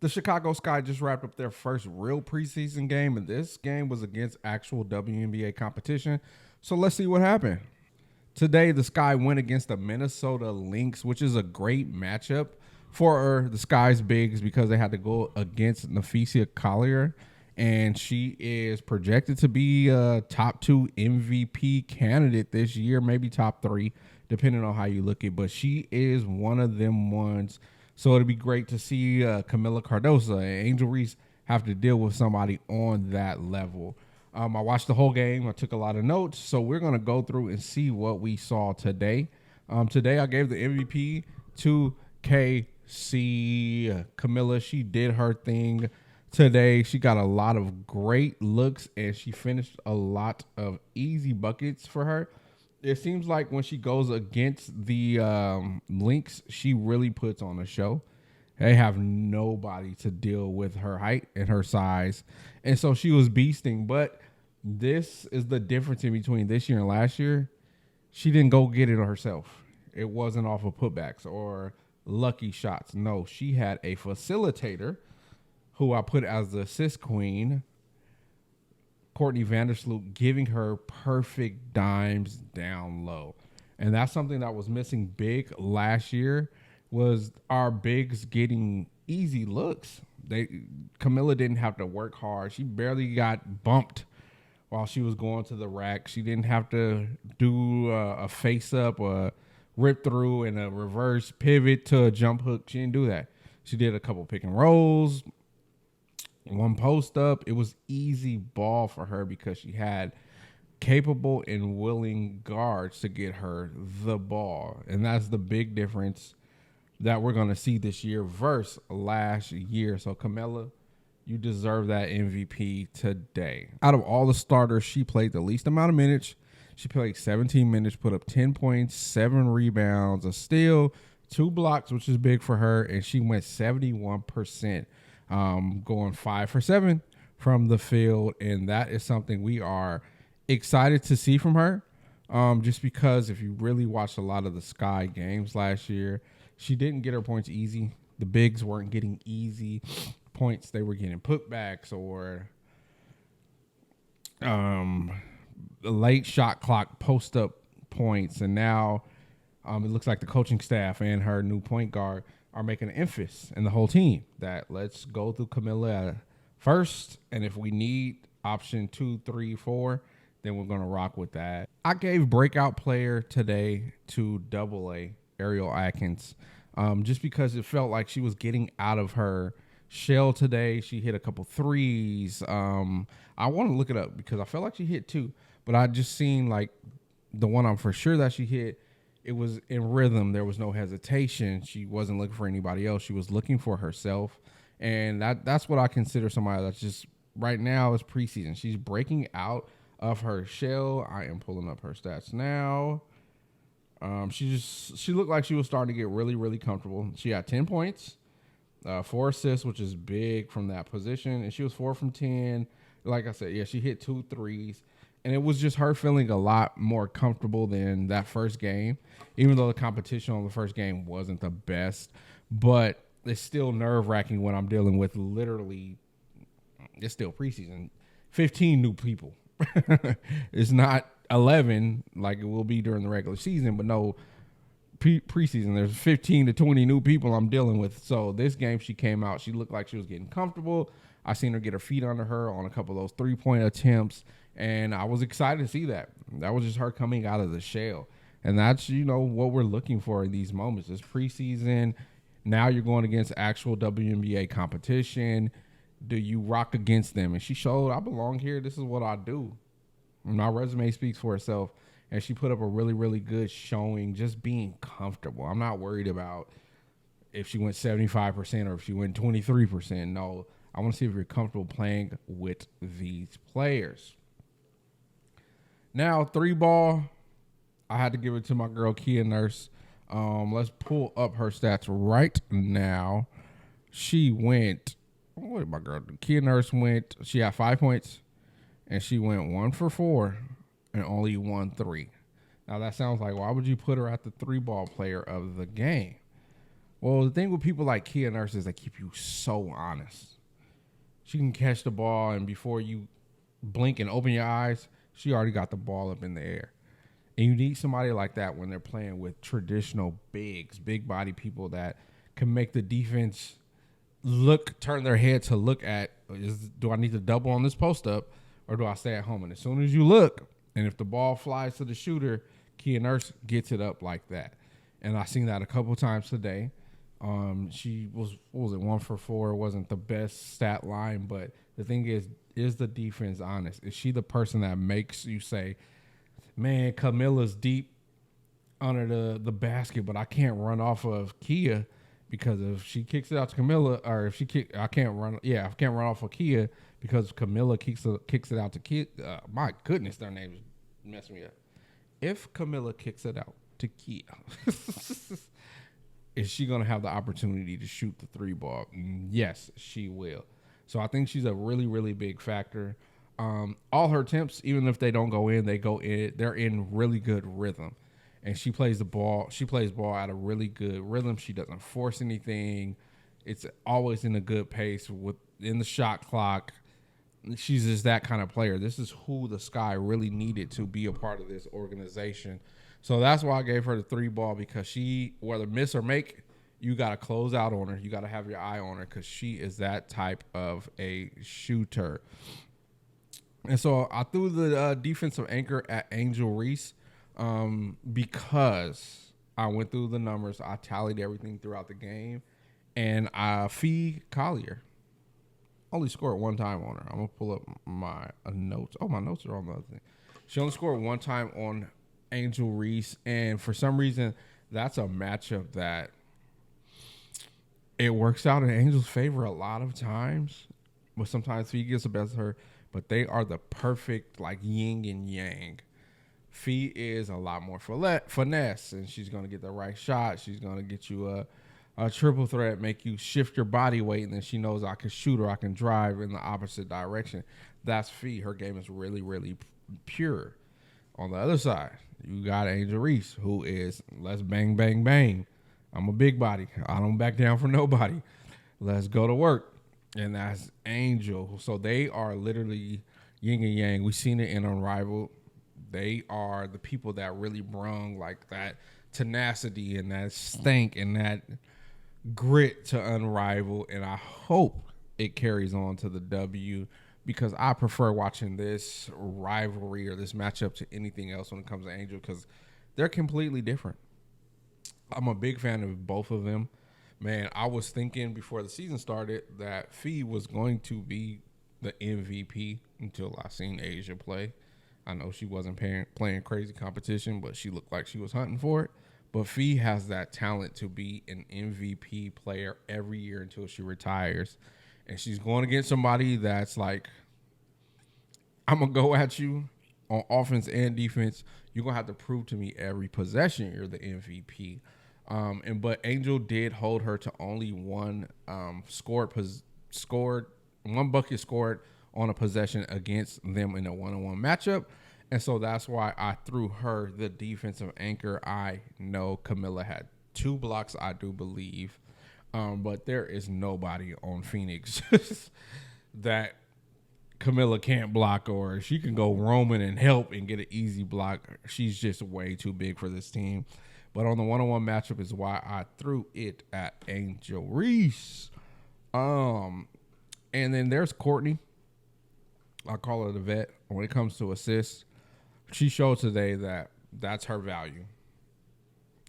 The Chicago Sky just wrapped up their first real preseason game, and this game was against actual WNBA competition. So let's see what happened. Today, the Sky went against the Minnesota Lynx, which is a great matchup for the Sky's bigs because they had to go against Nafisia Collier, and she is projected to be a top 2 MVP candidate this year, maybe top 3, depending on how you look at it. But she is one of them ones. So it'd be great to see Kamilla Cardoso and Angel Reese have to deal with somebody on that level. I watched the whole game. I took a lot of notes. So we're going to go through and see what we saw today. Today, I gave the MVP to KC. Kamilla, she did her thing today. She got a lot of great looks, and she finished a lot of easy buckets for her. It seems like when she goes against the Lynx, she really puts on a show. They have nobody to deal with her height and her size. And so she was beasting. But this is the difference in between this year and last year. She didn't go get it herself. It wasn't off of putbacks or lucky shots. No, she had a facilitator who I put as the assist queen, Courtney Vandersloot, giving her perfect dimes down low. And that's something that was missing big last year, was our bigs getting easy looks. Kamilla didn't have to work hard. She barely got bumped while she was going to the rack. She didn't have to do a face up, a rip through, and a reverse pivot to a jump hook. She didn't do that. She did a couple pick and rolls, one post up. It was easy ball for her because she had capable and willing guards to get her the ball. And that's the big difference that we're going to see this year versus last year. So Kamilla, you deserve that MVP today. Out of all the starters, she played the least amount of minutes. She played 17 minutes, put up 10 points, 7 rebounds, a steal, 2 blocks, which is big for her. And she went 71%. Going 5 for 7 from the field, and that is something we are excited to see from her. Just because if you really watched a lot of the Sky games last year, she didn't get her points easy. The bigs weren't getting easy points; they were getting putbacks or late shot clock post up points. And now it looks like the coaching staff and her new point guard are making an emphasis, and the whole team, that let's go through Kamilla first, and if we need option 2, 3, 4, then we're going to rock with that. I gave breakout player today to AA Ariel Atkins, just because it felt like she was getting out of her shell today. She hit a couple threes. I want to look it up because I felt like she hit 2, but I just seen like the one I'm for sure that she hit. It was in rhythm. There was no hesitation. She wasn't looking for anybody else. She was looking for herself. And that's what I consider somebody that's just right now is preseason. She's breaking out of her shell. I am pulling up her stats now. She looked like she was starting to get really, really comfortable. She had 10 points, 4 assists, which is big from that position. And she was 4 from 10. Like I said, yeah, she hit 2 threes. And it was just her feeling a lot more comfortable than that first game, even though the competition on the first game wasn't the best. But it's still nerve-wracking when I'm dealing with literally, it's still preseason, 15 new people. It's not 11 like it will be during the regular season, but no, preseason, there's 15 to 20 new people I'm dealing with. So this game, she came out, she looked like she was getting comfortable. I seen her get her feet under her on a couple of those three-point attempts. And I was excited to see that. That was just her coming out of the shell. And that's, what we're looking for in these moments. It's preseason. Now you're going against actual WNBA competition. Do you rock against them? And she showed, I belong here. This is what I do. And my resume speaks for itself. And she put up a really, really good showing, just being comfortable. I'm not worried about if she went 75% or if she went 23%. No, I want to see if you're comfortable playing with these players. Now, 3-ball, I had to give it to my girl, Kia Nurse. Let's pull up her stats right now. She went, what did my girl do? Kia Nurse went, she had 5 points, and she went 1 for 4 and only 1 3. Now, that sounds like, why would you put her at the 3-ball player of the game? Well, the thing with people like Kia Nurse is they keep you so honest. She can catch the ball, and before you blink and open your eyes, she already got the ball up in the air. And you need somebody like that when they're playing with traditional bigs, big body people that can make the defense turn their head to look at, do I need to double on this post up or do I stay at home? And as soon as you look, and if the ball flies to the shooter, Kia Nurse gets it up like that. And I seen that a couple times today. She was, what was it, 1 for 4? It wasn't the best stat line, but the thing is the defense honest? Is she the person that makes you say, man, Kamilla's deep under the basket, but I can't run off of Kia because if she kicks it out to Kamilla, or if I can't run off of Kia because Kamilla kicks it out to Kia. My goodness, their names messing me up. If Kamilla kicks it out to Kia, is she going to have the opportunity to shoot the 3 ball? Yes, she will. So I think she's a really, really big factor. All her attempts, even if they don't go in, they go in. They're in really good rhythm. And she plays the ball. She plays ball at a really good rhythm. She doesn't force anything. It's always in a good pace within the shot clock. She's just that kind of player. This is who the Sky really needed to be a part of this organization. So that's why I gave her the 3 ball, because she, whether miss or make, you got to close out on her. You got to have your eye on her because she is that type of a shooter. And so I threw the defensive anchor at Angel Reese because I went through the numbers. I tallied everything throughout the game. And Fee Collier only scored 1 time on her. I'm going to pull up my notes. Oh, my notes are on the other thing. She only scored 1 time on Angel Reese. And for some reason, that's a matchup that it works out in Angel's favor a lot of times. But sometimes Fee gets the best of her. But they are the perfect, like, yin and yang. Fee is a lot more finesse, and she's going to get the right shot. She's going to get you a triple threat, make you shift your body weight, and then she knows I can shoot or I can drive in the opposite direction. That's Fee. Her game is really, really pure. On the other side, you got Angel Reese, who is, let's bang, bang, bang. I'm a big body. I don't back down for nobody. Let's go to work. And that's Angel. So they are literally yin and yang. We've seen it in Unrivaled. They are the people that really brung like that tenacity and that stank and that grit to Unrivaled. And I hope it carries on to the W, because I prefer watching this rivalry or this matchup to anything else when it comes to Angel, because they're completely different. I'm a big fan of both of them. Man, I was thinking before the season started that Fee was going to be the MVP until I seen Asia play. I know she wasn't playing crazy competition, but she looked like she was hunting for it. But Fee has that talent to be an MVP player every year until she retires. And she's going against somebody that's like, I'm going to go at you on offense and defense. You're going to have to prove to me every possession you're the MVP. But Angel did hold her to only 1 1 bucket scored on a possession against them in a 1-on-1 matchup. And so that's why I threw her the defensive anchor. I know Kamilla had 2 blocks, I do believe. But there is nobody on Phoenix that Kamilla can't block, or she can go roaming and help and get an easy block. She's just way too big for this team. But on the 1-on-1 matchup is why I threw it at Angel Reese. And then there's Courtney. I call her the vet. When it comes to assists, she showed today that that's her value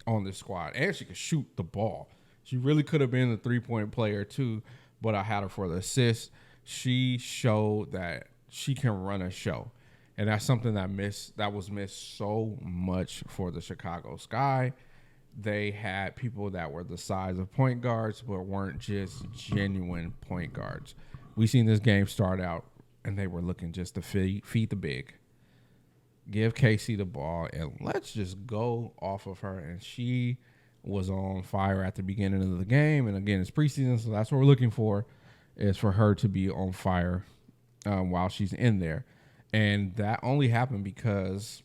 on this squad. And she could shoot the ball. She really could have been the 3-point player too, but I had her for the assist. She showed that she can run a show. And that's something that was missed so much for the Chicago Sky. They had people that were the size of point guards, but weren't just genuine point guards. We seen this game start out, and they were looking just to feed the big. Give Casey the ball, and let's just go off of her. And she was on fire at the beginning of the game. And again, it's preseason, so that's what we're looking for, is for her to be on fire while she's in there. And that only happened because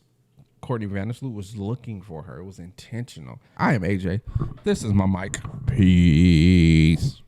Courtney Vandersloot was looking for her. It was intentional. I am AJ. This is my mic. Peace.